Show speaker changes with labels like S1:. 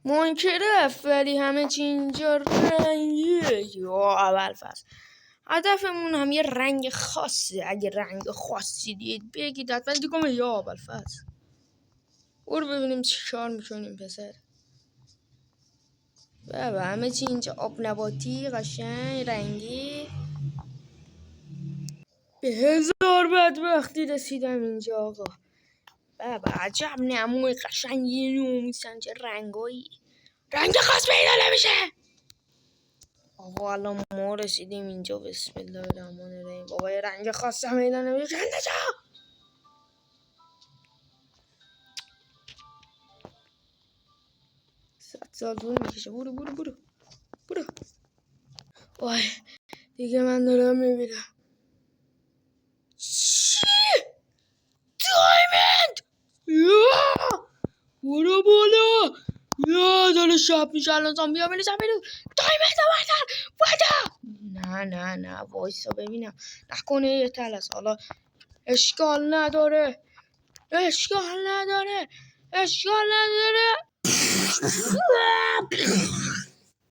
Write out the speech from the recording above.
S1: منکرف ولی همه چی اینجا رنگیه. یا اول فصل هدفمون هم یه رنگ خاصه. اگه رنگ خاصی دید بگید حتما دیگه. یا اول فصل برو ببینیم چی کار میکنیم پسر. بابا همه چی اینجا آب نباتی قشنگ رنگی. به هزار بدبختی رسیدم اینجا آقا. بابا عجب نموی قشنگی نومیسن. چه رنگایی. رنگ خاص پیدا نمیشه. آقا الان ما رسیدیم اینجا. بسم الله الرحمن الرحیم. بابا یه رنگ خاص هم پیدا نمیشه. صد سال طول میکشه. برو برو برو برو. وای دیگه من دارم میبینم. دایمند. برو بالا. یا داره شب میشه الان. زامبی ها بینشن بیرون. دایمند آوردن. نه وایسا ببینم. نکنه یه تلس. حالا اشکال نداره.